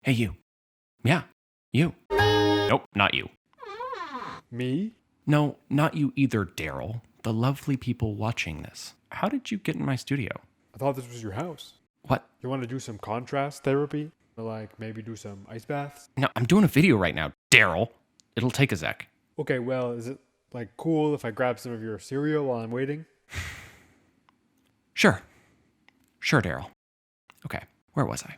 Hey, you. Yeah, you. Nope, not you. Me? No, not you either, Daryl. The lovely people watching this. How did you get in my studio? I thought this was your house. What? You want to do some contrast therapy? Like maybe do some ice baths? No, I'm doing a video right now, Daryl. It'll take a sec. Okay, well, is it like cool if I grab some of your cereal while I'm waiting? Sure, Daryl. Okay, where was I?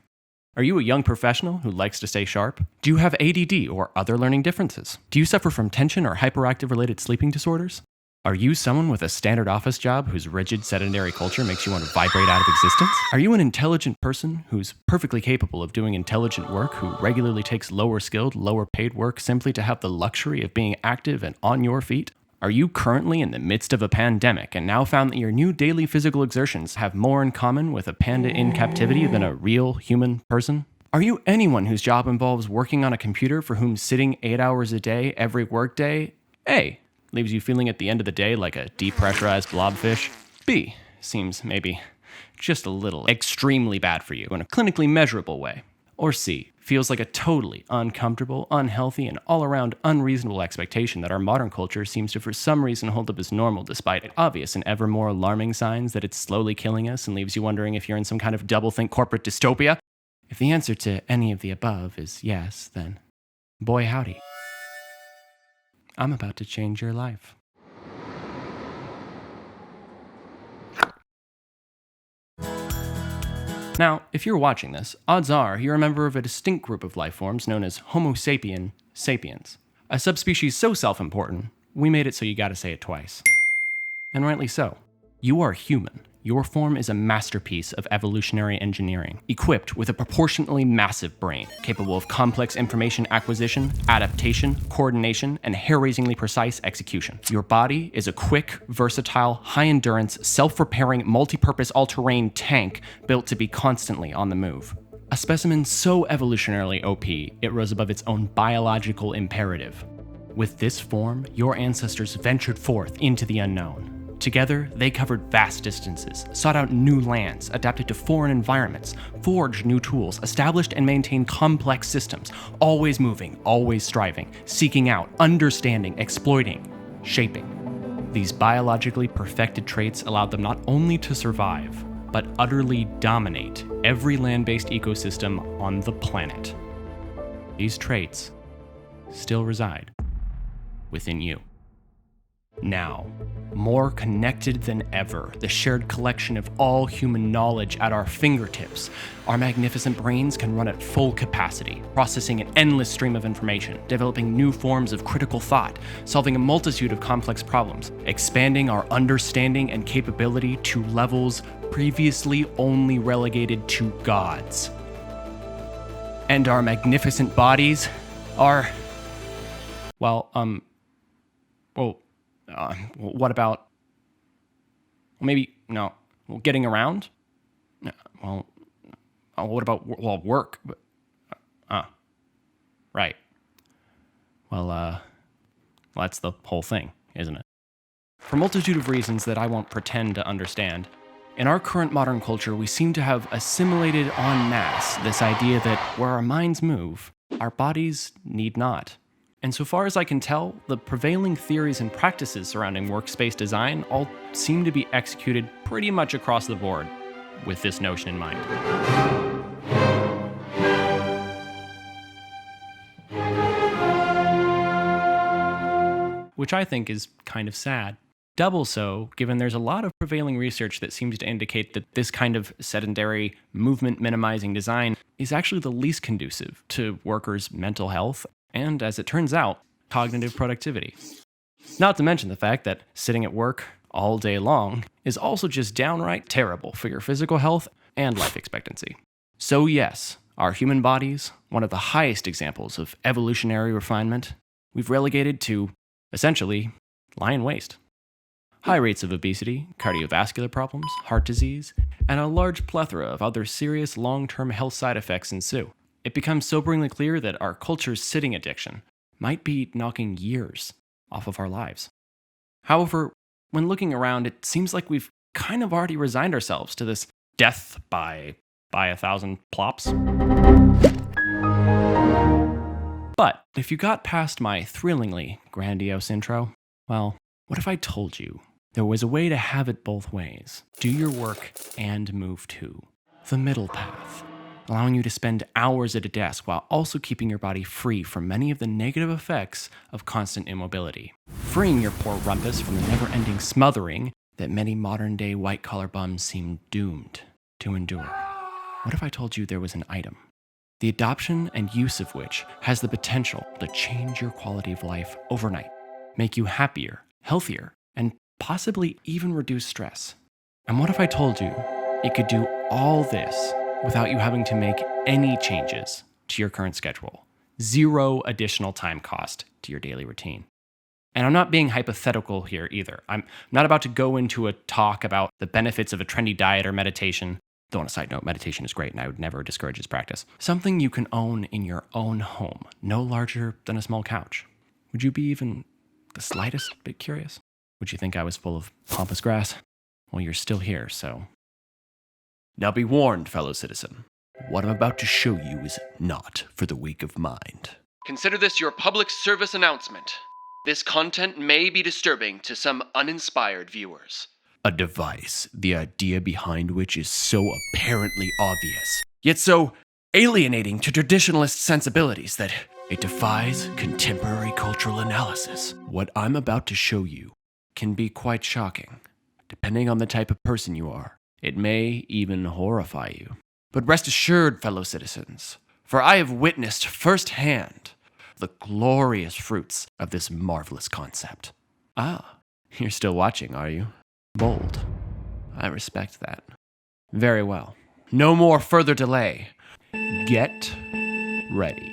Are you a young professional who likes to stay sharp? Do you have ADD or other learning differences? Do you suffer from tension or hyperactive related sleeping disorders? Are you someone with a standard office job whose rigid sedentary culture makes you want to vibrate out of existence? Are you an intelligent person who's perfectly capable of doing intelligent work, who regularly takes lower skilled, lower paid work simply to have the luxury of being active and on your feet? Are you currently in the midst of a pandemic and now found that your new daily physical exertions have more in common with a panda in captivity than a real human person? Are you anyone whose job involves working on a computer for whom sitting 8 hours a day every workday, A, leaves you feeling at the end of the day like a depressurized blobfish, B, seems maybe just a little extremely bad for you in a clinically measurable way, or C, feels like a totally uncomfortable, unhealthy, and all-around unreasonable expectation that our modern culture seems to for some reason hold up as normal despite obvious and ever more alarming signs that it's slowly killing us and leaves you wondering if you're in some kind of doublethink corporate dystopia? If the answer to any of the above is yes, then boy howdy. I'm about to change your life. Now, if you're watching this, odds are you're a member of a distinct group of life forms known as Homo sapien sapiens, a subspecies so self-important, we made it so you gotta say it twice. And rightly so. You are human. Your form is a masterpiece of evolutionary engineering, equipped with a proportionately massive brain, capable of complex information acquisition, adaptation, coordination, and hair-raisingly precise execution. Your body is a quick, versatile, high-endurance, self-repairing, multi-purpose all-terrain tank built to be constantly on the move. A specimen so evolutionarily OP, it rose above its own biological imperative. With this form, your ancestors ventured forth into the unknown. Together, they covered vast distances, sought out new lands, adapted to foreign environments, forged new tools, established and maintained complex systems, always moving, always striving, seeking out, understanding, exploiting, shaping. These biologically perfected traits allowed them not only to survive, but utterly dominate every land-based ecosystem on the planet. These traits still reside within you. Now, more connected than ever, the shared collection of all human knowledge at our fingertips, our magnificent brains can run at full capacity, processing an endless stream of information, developing new forms of critical thought, solving a multitude of complex problems, expanding our understanding and capability to levels previously only relegated to gods. And our magnificent bodies are, what about, getting around? What about, work? Right. That's the whole thing, isn't it? For a multitude of reasons that I won't pretend to understand, in our current modern culture, we seem to have assimilated en masse this idea that where our minds move, our bodies need not. And so far as I can tell, the prevailing theories and practices surrounding workspace design all seem to be executed pretty much across the board with this notion in mind. Which I think is kind of sad. Double so, given there's a lot of prevailing research that seems to indicate that this kind of sedentary, movement-minimizing design is actually the least conducive to workers' mental health and, as it turns out, cognitive productivity. Not to mention the fact that sitting at work all day long is also just downright terrible for your physical health and life expectancy. So yes, our human bodies, one of the highest examples of evolutionary refinement, we've relegated to, essentially, lie in waste. High rates of obesity, cardiovascular problems, heart disease, and a large plethora of other serious long-term health side effects ensue. It becomes soberingly clear that our culture's sitting addiction might be knocking years off of our lives. However, when looking around, it seems like we've kind of already resigned ourselves to this death by 1,000 plops. If you got past my thrillingly grandiose intro, well, what if I told you there was a way to have it both ways? Do your work and move too. The middle path, allowing you to spend hours at a desk while also keeping your body free from many of the negative effects of constant immobility. Freeing your poor rumpus from the never-ending smothering that many modern-day white-collar bums seem doomed to endure. What if I told you there was an item, the adoption and use of which has the potential to change your quality of life overnight, make you happier, healthier, and possibly even reduce stress? And what if I told you it could do all this without you having to make any changes to your current schedule? Zero additional time cost to your daily routine. And I'm not being hypothetical here either. I'm not about to go into a talk about the benefits of a trendy diet or meditation. Though on a side note, meditation is great and I would never discourage its practice. Something you can own in your own home, no larger than a small couch. Would you be even the slightest bit curious? Would you think I was full of pompous grass? Well, you're still here, so... Now be warned, fellow citizen. What I'm about to show you is not for the weak of mind. Consider this your public service announcement. This content may be disturbing to some uninspired viewers. A device, the idea behind which is so apparently obvious, yet so alienating to traditionalist sensibilities that it defies contemporary cultural analysis. What I'm about to show you can be quite shocking. Depending on the type of person you are, it may even horrify you. But rest assured, fellow citizens, for I have witnessed firsthand the glorious fruits of this marvelous concept. Ah, you're still watching, are you? Bold. I respect that. Very well. No more further delay. Get ready.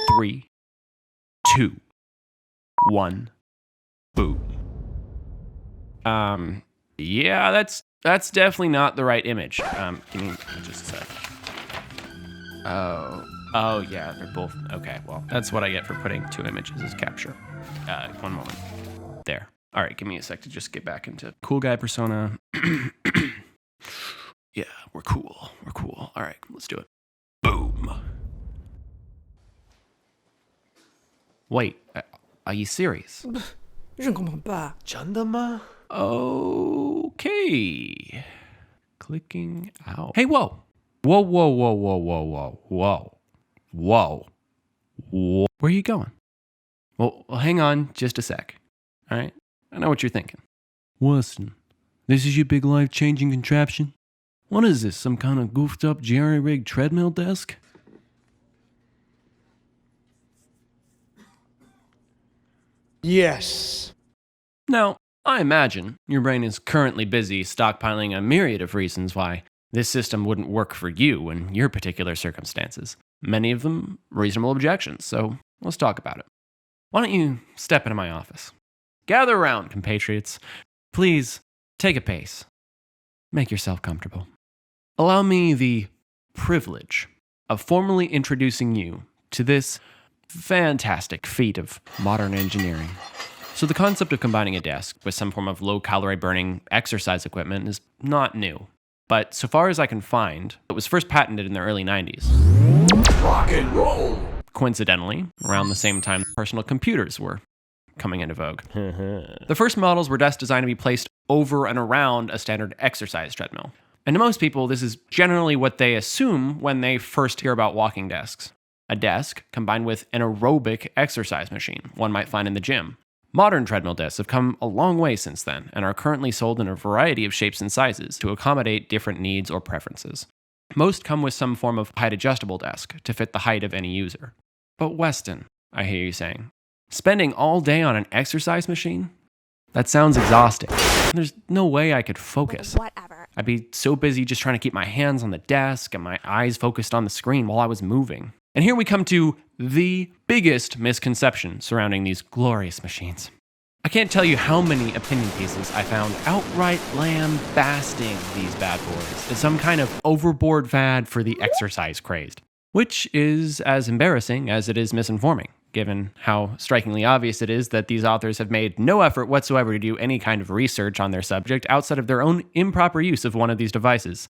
3, 2, 1, boom. Yeah, that's definitely not the right image. Give me just a sec. Oh yeah, they're both, okay, well, that's what I get for putting two images as capture. One moment. There. All right, give me a sec to just get back into cool guy persona. Yeah, we're cool. All right, let's do it. Boom. Wait, are you serious? Je ne comprends pas. 真的吗? Okay. Clicking out. Hey, whoa. Whoa. Where are you going? Well, hang on just a sec. All right? I know what you're thinking. Weston, this is your big life-changing contraption? What is this, some kind of goofed-up jerry-rigged treadmill desk? Yes. Now, I imagine your brain is currently busy stockpiling a myriad of reasons why this system wouldn't work for you in your particular circumstances. Many of them reasonable objections, so let's talk about it. Why don't you step into my office? Gather around, compatriots. Please, take a pace. Make yourself comfortable. Allow me the privilege of formally introducing you to this fantastic feat of modern engineering. So the concept of combining a desk with some form of low-calorie burning exercise equipment is not new. But so far as I can find, it was first patented in the early 90s. Rock and roll! Coincidentally, around the same time personal computers were coming into vogue. The first models were desks designed to be placed over and around a standard exercise treadmill. And to most people, this is generally what they assume when they first hear about walking desks. A desk combined with an aerobic exercise machine one might find in the gym. Modern treadmill desks have come a long way since then and are currently sold in a variety of shapes and sizes to accommodate different needs or preferences. Most come with some form of height-adjustable desk to fit the height of any user. But Weston, I hear you saying, spending all day on an exercise machine? That sounds exhausting. There's no way I could focus. Whatever. I'd be so busy just trying to keep my hands on the desk and my eyes focused on the screen while I was moving. And here we come to the biggest misconception surrounding these glorious machines. I can't tell you how many opinion pieces I found outright lambasting these bad boys as some kind of overboard fad for the exercise crazed, which is as embarrassing as it is misinforming, given how strikingly obvious it is that these authors have made no effort whatsoever to do any kind of research on their subject outside of their own improper use of one of these devices.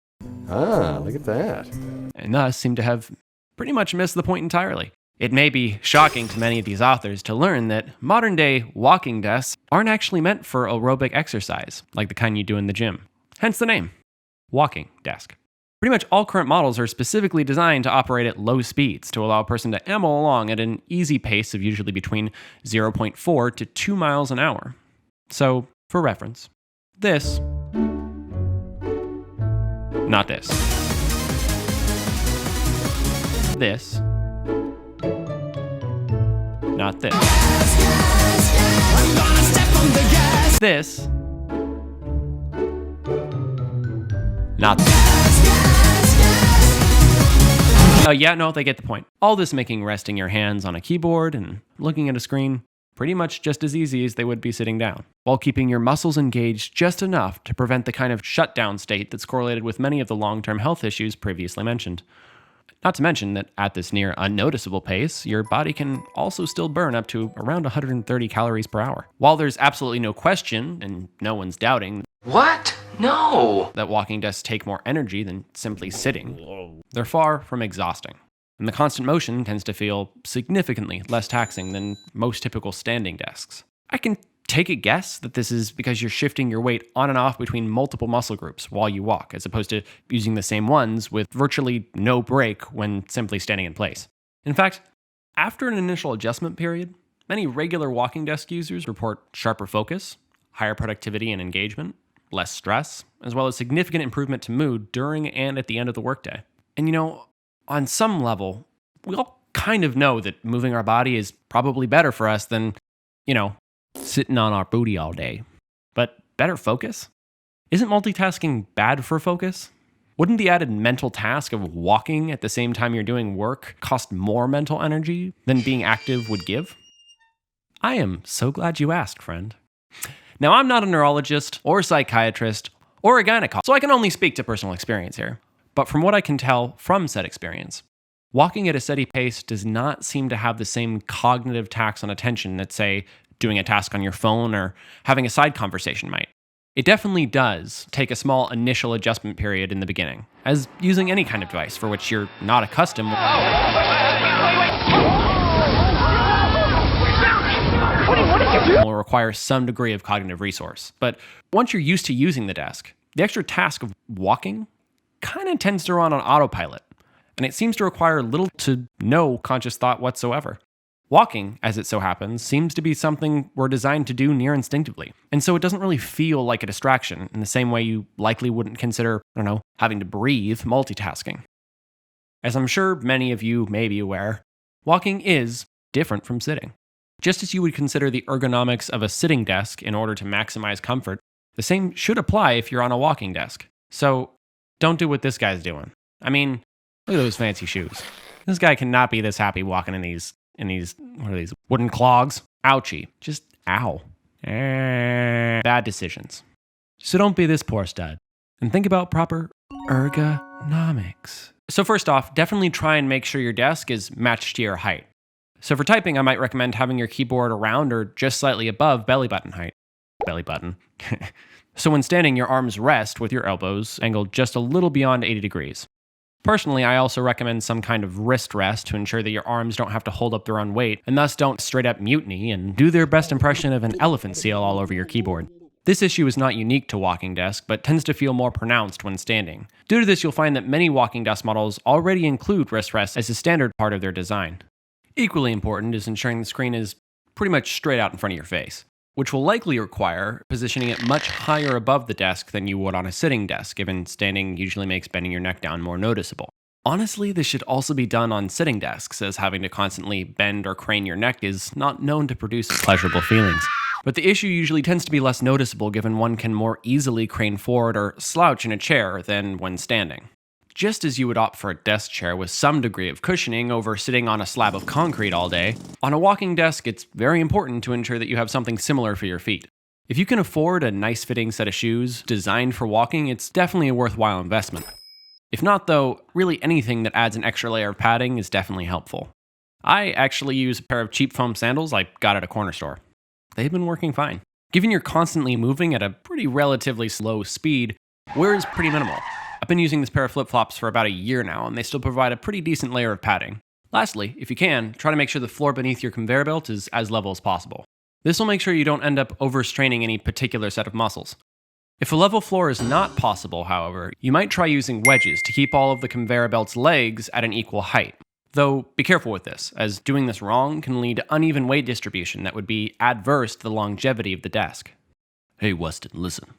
Ah, look at that. And thus seem to have pretty much missed the point entirely. It may be shocking to many of these authors to learn that modern-day walking desks aren't actually meant for aerobic exercise, like the kind you do in the gym. Hence the name, walking desk. Pretty much all current models are specifically designed to operate at low speeds to allow a person to amble along at an easy pace of usually between 0.4 to 2 miles an hour. So, for reference, this, not this. This, not this. This, not this. Oh yeah, no, they get the point. All this making resting your hands on a keyboard and looking at a screen pretty much just as easy as they would be sitting down, while keeping your muscles engaged just enough to prevent the kind of shutdown state that's correlated with many of the long-term health issues previously mentioned. Not to mention that at this near unnoticeable pace, your body can also still burn up to around 130 calories per hour. While there's absolutely no question, and no one's doubting, What? No! that walking desks take more energy than simply sitting, they're far from exhausting. And the constant motion tends to feel significantly less taxing than most typical standing desks. I can take a guess that this is because you're shifting your weight on and off between multiple muscle groups while you walk, as opposed to using the same ones with virtually no break when simply standing in place. In fact, after an initial adjustment period, many regular walking desk users report sharper focus, higher productivity and engagement, less stress, as well as significant improvement to mood during and at the end of the workday. And you know, on some level, we all kind of know that moving our body is probably better for us than, sitting on our booty all day. But better focus? Isn't multitasking bad for focus? Wouldn't the added mental task of walking at the same time you're doing work cost more mental energy than being active would give? I am so glad you asked, friend. Now, I'm not a neurologist or a psychiatrist or a gynecologist, so I can only speak to personal experience here. But from what I can tell from said experience, walking at a steady pace does not seem to have the same cognitive tax on attention that, say, doing a task on your phone or having a side conversation might. It definitely does take a small initial adjustment period in the beginning, as using any kind of device for which you're not accustomed will require some degree of cognitive resource. But once you're used to using the desk, the extra task of walking kind of tends to run on autopilot, and it seems to require little to no conscious thought whatsoever. Walking, as it so happens, seems to be something we're designed to do near instinctively, and so it doesn't really feel like a distraction in the same way you likely wouldn't consider, having to breathe multitasking. As I'm sure many of you may be aware, walking is different from sitting. Just as you would consider the ergonomics of a sitting desk in order to maximize comfort, the same should apply if you're on a walking desk. So don't do what this guy's doing. I mean, look at those fancy shoes. This guy cannot be this happy walking in these, what are these, wooden clogs? Ouchie. Just ow. Bad decisions. So don't be this poor stud. And think about proper ergonomics. So first off, definitely try and make sure your desk is matched to your height. So for typing, I might recommend having your keyboard around or just slightly above belly button height. Belly button. So when standing, your arms rest with your elbows angled just a little beyond 80 degrees. Personally, I also recommend some kind of wrist rest to ensure that your arms don't have to hold up their own weight and thus don't straight up mutiny and do their best impression of an elephant seal all over your keyboard. This issue is not unique to walking desk, but tends to feel more pronounced when standing. Due to this, you'll find that many walking desk models already include wrist rest as a standard part of their design. Equally important is ensuring the screen is pretty much straight out in front of your face, which will likely require positioning it much higher above the desk than you would on a sitting desk, given standing usually makes bending your neck down more noticeable. Honestly, this should also be done on sitting desks, as having to constantly bend or crane your neck is not known to produce pleasurable feelings. But the issue usually tends to be less noticeable given one can more easily crane forward or slouch in a chair than when standing. Just as you would opt for a desk chair with some degree of cushioning over sitting on a slab of concrete all day, on a walking desk it's very important to ensure that you have something similar for your feet. If you can afford a nice-fitting set of shoes designed for walking, it's definitely a worthwhile investment. If not, though, really anything that adds an extra layer of padding is definitely helpful. I actually use a pair of cheap foam sandals I got at a corner store. They've been working fine. Given you're constantly moving at a pretty relatively slow speed, wear is pretty minimal. I've been using this pair of flip-flops for about a year now, and they still provide a pretty decent layer of padding. Lastly, if you can, try to make sure the floor beneath your conveyor belt is as level as possible. This will make sure you don't end up overstraining any particular set of muscles. If a level floor is not possible, however, you might try using wedges to keep all of the conveyor belt's legs at an equal height. Though, be careful with this, as doing this wrong can lead to uneven weight distribution that would be adverse to the longevity of the desk. Hey, Weston, listen.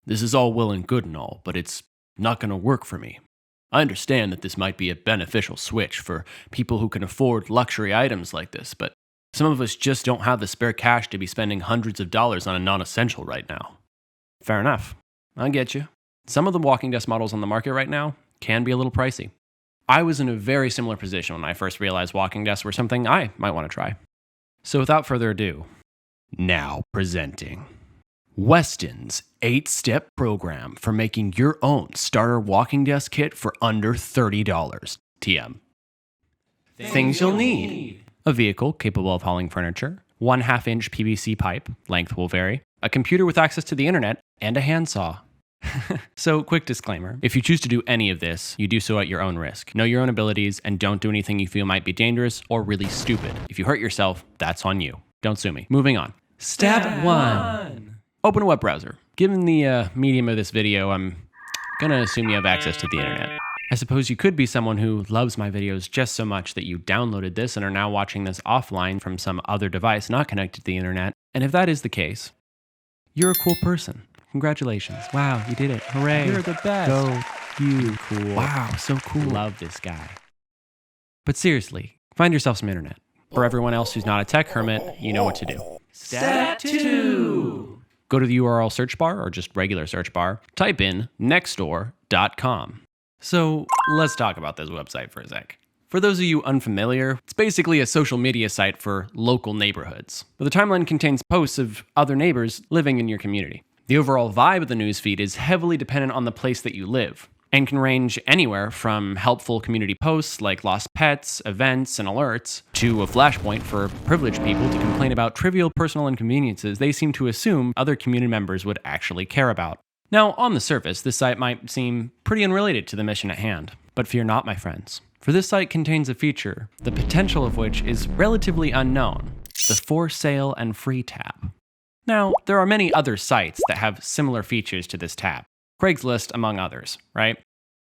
This is all well and good and all, but it's not going to work for me. I understand that this might be a beneficial switch for people who can afford luxury items like this, but some of us just don't have the spare cash to be spending hundreds of dollars on a non-essential right now. Fair enough. I get you. Some of the walking desk models on the market right now can be a little pricey. I was in a very similar position when I first realized walking desks were something I might want to try. So without further ado, Now presenting Weston's 8-step program for making your own starter walking desk kit for under $30. TM. things you'll need. A vehicle capable of hauling furniture, 1/2-inch PVC pipe, length will vary, a computer with access to the internet, and a handsaw. So, quick disclaimer. If you choose to do any of this, you do so at your own risk. Know your own abilities and don't do anything you feel might be dangerous or really stupid. If you hurt yourself, that's on you. Don't sue me. Moving on. Step 1. Open a web browser. Given the medium of this video, I'm gonna assume you have access to the internet. I suppose you could be someone who loves my videos just so much that you downloaded this and are now watching this offline from some other device not connected to the internet. And if that is the case, you're a cool person. Congratulations. Wow, you did it. Hooray. You're the best. Go you. Cool. Wow, so cool. Love this guy. But seriously, find yourself some internet. For everyone else who's not a tech hermit, you know what to do. Step 2. Go to the URL search bar or just regular search bar. Type in nextdoor.com. So let's talk about this website for a sec. For those of you unfamiliar, it's basically a social media site for local neighborhoods, where the timeline contains posts of other neighbors living in your community. The overall vibe of the newsfeed is heavily dependent on the place that you live, and can range anywhere from helpful community posts like lost pets, events, and alerts, to a flashpoint for privileged people to complain about trivial personal inconveniences they seem to assume other community members would actually care about. Now, on the surface, this site might seem pretty unrelated to the mission at hand, but fear not, my friends. For this site contains a feature, the potential of which is relatively unknown, the For Sale and Free tab. Now, there are many other sites that have similar features to this tab, Craigslist among others, right?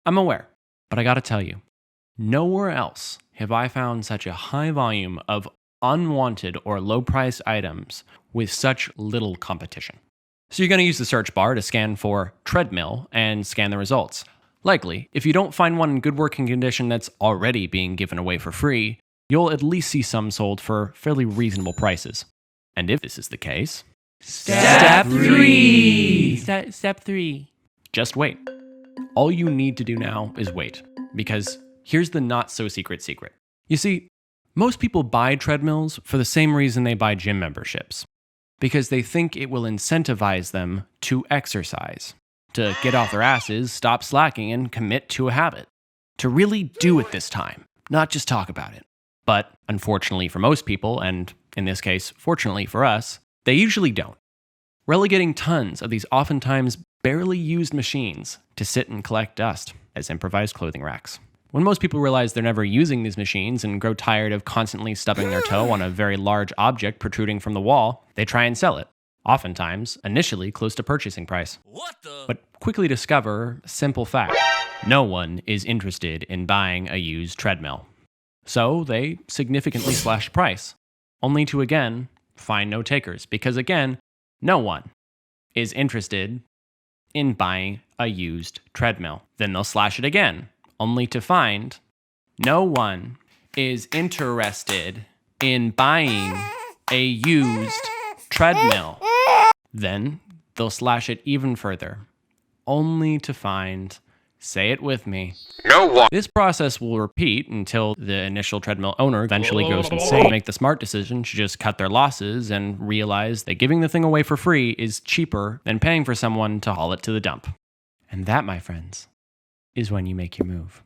I'm aware, but I gotta tell you, nowhere else have I found such a high volume of unwanted or low-priced items with such little competition. So you're gonna use the search bar to scan for Treadmill and scan the results. Likely, if you don't find one in good working condition that's already being given away for free, you'll at least see some sold for fairly reasonable prices. And if this is the case, Step 3! Step 3. Just wait. All you need to do now is wait, because here's the not-so-secret secret. You see, most people buy treadmills for the same reason they buy gym memberships, because they think it will incentivize them to exercise, to get off their asses, stop slacking, and commit to a habit, to really do it this time, not just talk about it. But unfortunately for most people, and in this case, fortunately for us, they usually don't, relegating tons of these oftentimes barely used machines to sit and collect dust as improvised clothing racks. When most people realize they're never using these machines and grow tired of constantly stubbing their toe on a very large object protruding from the wall, they try and sell it, oftentimes initially close to purchasing price. But quickly discover a simple fact. No one is interested in buying a used treadmill. So they significantly slash price, only to again find no takers, because again, no one is interested in buying a used treadmill. Then they'll slash it again, only to find no one is interested in buying a used treadmill. Then they'll slash it even further, only to find, say it with me, no one. This process will repeat until the initial treadmill owner eventually goes insane. Make the smart decision to just cut their losses and realize that giving the thing away for free is cheaper than paying for someone to haul it to the dump. And that, my friends, is when you make your move.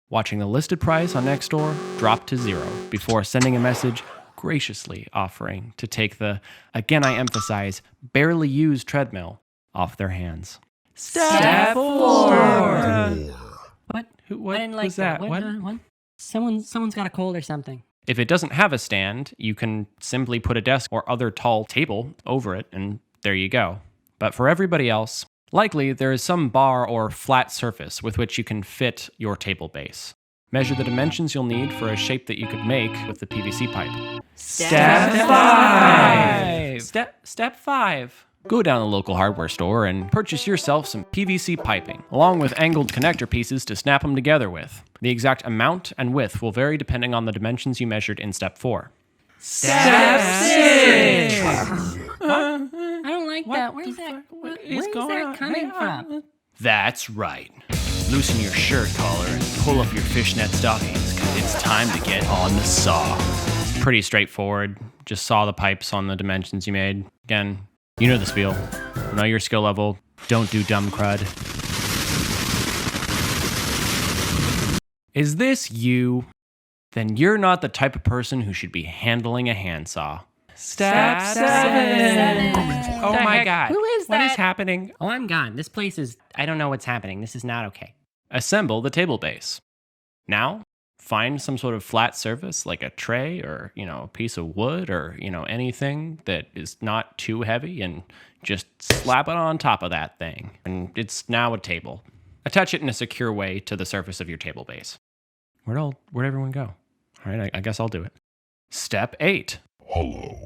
Watching the listed price on Nextdoor drop to zero before sending a message graciously offering to take the, again I emphasize, barely used treadmill off their hands. Step 4. What? What I didn't like was that? What? Someone's got a cold or something. If it doesn't have a stand, you can simply put a desk or other tall table over it, and there you go. But for everybody else, likely there is some bar or flat surface with which you can fit your table base. Measure the dimensions you'll need for a shape that you could make with the PVC pipe. Step 5! Step 5. Go down to the local hardware store and purchase yourself some PVC piping, along with angled connector pieces to snap them together with. The exact amount and width will vary depending on the dimensions you measured in Step 4. Step 6! I don't like that. Where's that coming from? That's right. Loosen your shirt collar and pull up your fishnet stockings, because it's time to get on the saw. Pretty straightforward. Just saw the pipes on the dimensions you made. Again, you know the spiel. Know your skill level. Don't do dumb crud. Is this you? Then you're not the type of person who should be handling a handsaw. Step 7. Oh my God. Who is that? What is happening? Oh, I'm gone. This place is... I don't know what's happening. This is not okay. Assemble the table base. Now, find some sort of flat surface like a tray or, a piece of wood or, anything that is not too heavy and just slap it on top of that thing. And it's now a table. Attach it in a secure way to the surface of your table base. Where'd everyone go? All right, I guess I'll do it. Step 8. Hello.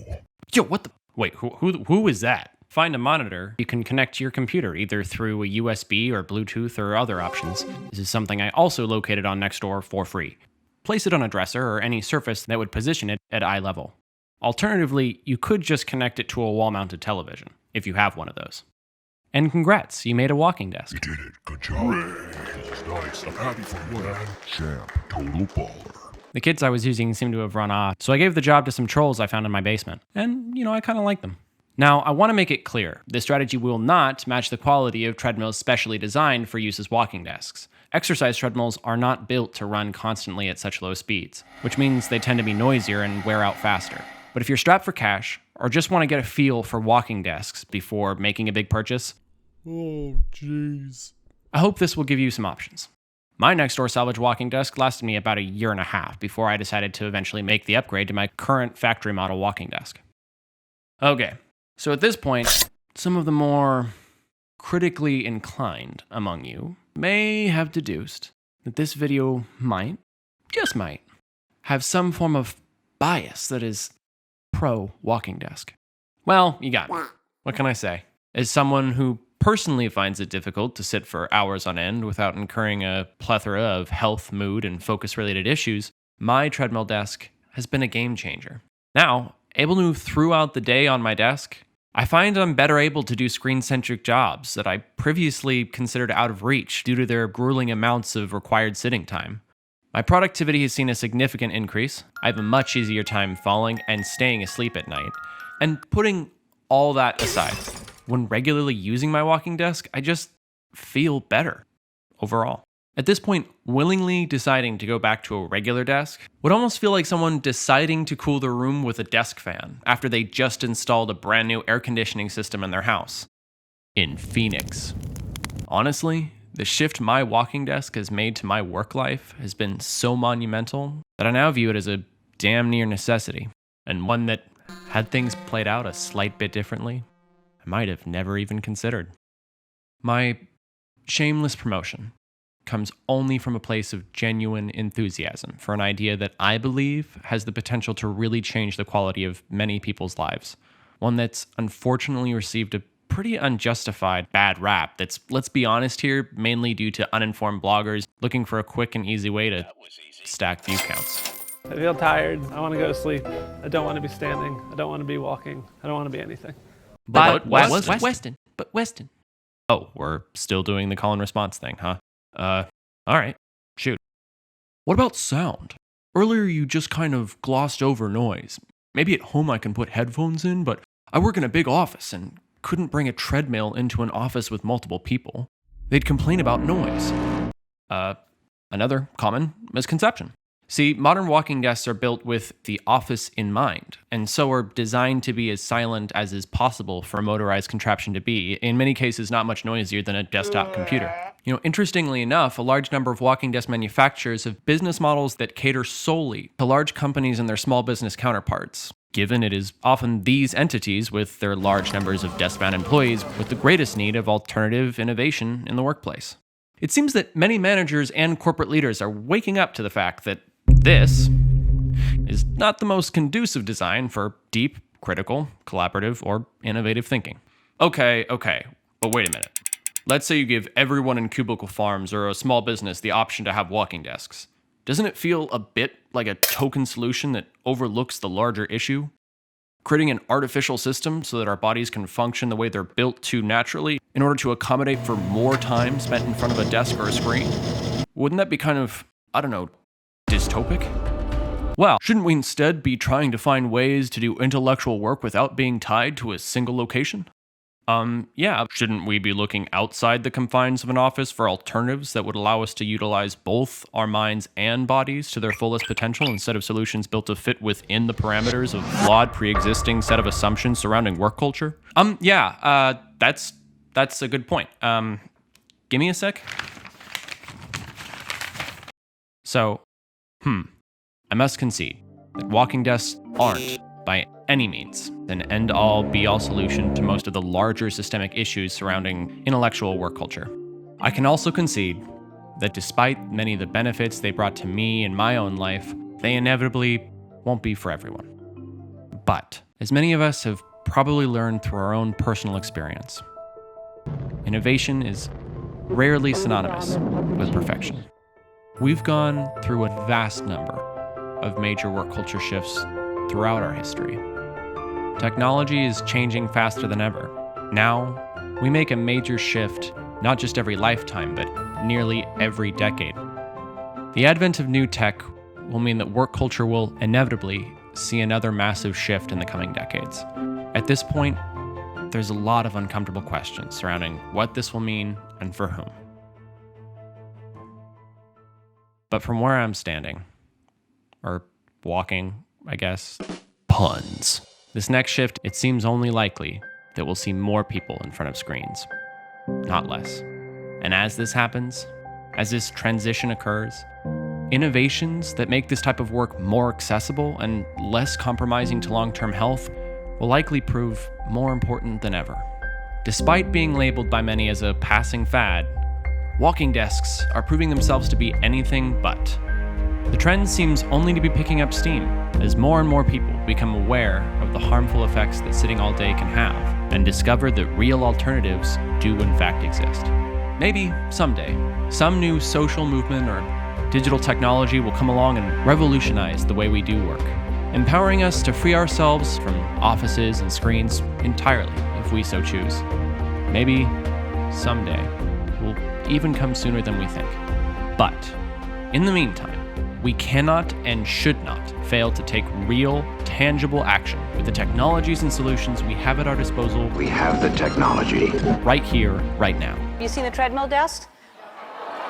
Yo, what the? Wait, who is that? Find a monitor you can connect to your computer either through a USB or Bluetooth or other options. This is something I also located on Nextdoor for free. Place it on a dresser or any surface that would position it at eye level. Alternatively, you could just connect it to a wall-mounted television, if you have one of those. And congrats, you made a walking desk. You did it. Good job. This is nice. I'm happy for you, man. Champ. Total baller. The kits I was using seemed to have run off, so I gave the job to some trolls I found in my basement. And, I kind of like them. Now, I want to make it clear, this strategy will not match the quality of treadmills specially designed for use as walking desks. Exercise treadmills are not built to run constantly at such low speeds, which means they tend to be noisier and wear out faster. But if you're strapped for cash, or just want to get a feel for walking desks before making a big purchase, Oh, jeez. I hope this will give you some options. My Nextdoor salvage walking desk lasted me about a year and a half before I decided to eventually make the upgrade to my current factory model walking desk. Okay, so at this point, some of the more critically inclined among you may have deduced that this video might, just might, have some form of bias that is pro-walking desk. Well, you got me. What can I say? As someone who personally finds it difficult to sit for hours on end without incurring a plethora of health, mood, and focus-related issues, my treadmill desk has been a game changer. Now, able to move throughout the day on my desk, I find I'm better able to do screen-centric jobs that I previously considered out of reach due to their grueling amounts of required sitting time. My productivity has seen a significant increase. I have a much easier time falling and staying asleep at night. And putting all that aside, when regularly using my walking desk, I just feel better overall. At this point, willingly deciding to go back to a regular desk would almost feel like someone deciding to cool their room with a desk fan after they just installed a brand new air conditioning system in their house. In Phoenix. Honestly, the shift my walking desk has made to my work life has been so monumental that I now view it as a damn near necessity, and one that, had things played out a slight bit differently, I might have never even considered. My shameless promotion comes only from a place of genuine enthusiasm for an idea that I believe has the potential to really change the quality of many people's lives. One that's unfortunately received a pretty unjustified bad rap that's, let's be honest here, mainly due to uninformed bloggers looking for a quick and easy way to stack view counts. I feel tired. I want to go to sleep. I don't want to be standing. I don't want to be walking. I don't want to be anything. But Weston. Oh, we're still doing the call and response thing, huh? All right, shoot. What about sound? Earlier you just kind of glossed over noise. Maybe at home I can put headphones in, but I work in a big office and couldn't bring a treadmill into an office with multiple people. They'd complain about noise. Another common misconception. See, modern walking desks are built with the office in mind, and so are designed to be as silent as is possible for a motorized contraption to be, in many cases not much noisier than a desktop computer. Interestingly enough, a large number of walking desk manufacturers have business models that cater solely to large companies and their small business counterparts, given it is often these entities with their large numbers of desk-bound employees with the greatest need of alternative innovation in the workplace. It seems that many managers and corporate leaders are waking up to the fact that this is not the most conducive design for deep, critical, collaborative, or innovative thinking. Okay, but wait a minute. Let's say you give everyone in cubicle farms or a small business the option to have walking desks. Doesn't it feel a bit like a token solution that overlooks the larger issue? Creating an artificial system so that our bodies can function the way they're built to naturally in order to accommodate for more time spent in front of a desk or a screen? Wouldn't that be kind of, dystopic? Well, shouldn't we instead be trying to find ways to do intellectual work without being tied to a single location? Shouldn't we be looking outside the confines of an office for alternatives that would allow us to utilize both our minds and bodies to their fullest potential instead of solutions built to fit within the parameters of flawed pre-existing set of assumptions surrounding work culture? That's a good point. Give me a sec. So, I must concede that walking desks aren't, by any means, an end-all, be-all solution to most of the larger systemic issues surrounding intellectual work culture. I can also concede that despite many of the benefits they brought to me in my own life, they inevitably won't be for everyone. But, as many of us have probably learned through our own personal experience, innovation is rarely synonymous with perfection. We've gone through a vast number of major work culture shifts throughout our history. Technology is changing faster than ever. Now, we make a major shift not just every lifetime, but nearly every decade. The advent of new tech will mean that work culture will inevitably see another massive shift in the coming decades. At this point, there's a lot of uncomfortable questions surrounding what this will mean and for whom. But from where I'm standing, or walking, I guess, puns. This next shift, it seems only likely that we'll see more people in front of screens, not less. And as this happens, as this transition occurs, innovations that make this type of work more accessible and less compromising to long-term health will likely prove more important than ever. Despite being labeled by many as a passing fad, walking desks are proving themselves to be anything but. The trend seems only to be picking up steam as more and more people become aware of the harmful effects that sitting all day can have and discover that real alternatives do in fact exist. Maybe someday, some new social movement or digital technology will come along and revolutionize the way we do work, empowering us to free ourselves from offices and screens entirely if we so choose. Maybe someday will even come sooner than we think. But in the meantime, we cannot and should not fail to take real, tangible action with the technologies and solutions we have at our disposal. We have the technology. Right here, right now. You seen the treadmill desk?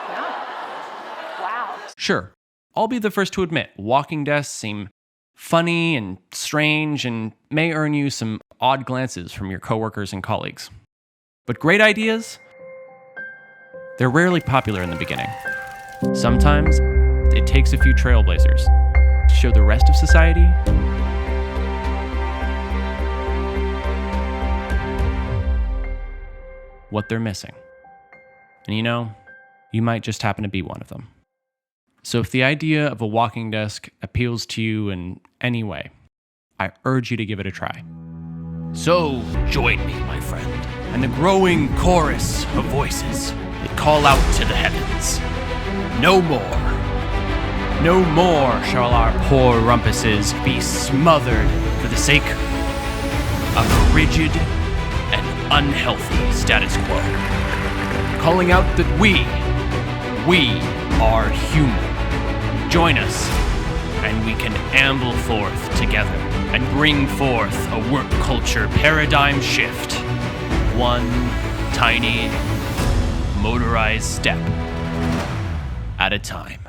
No. Wow. Sure, I'll be the first to admit walking desks seem funny and strange and may earn you some odd glances from your coworkers and colleagues. But great ideas? They're rarely popular in the beginning. Sometimes it takes a few trailblazers to show the rest of society what they're missing. And you might just happen to be one of them. So if the idea of a walking desk appeals to you in any way, I urge you to give it a try. So, join me, my friend, and the growing chorus of voices that call out to the heavens. No more shall our poor rumpuses be smothered for the sake of a rigid and unhealthy status quo. Calling out that we are human. Join us, and we can amble forth together and bring forth a work culture paradigm shift. One tiny, motorized step at a time.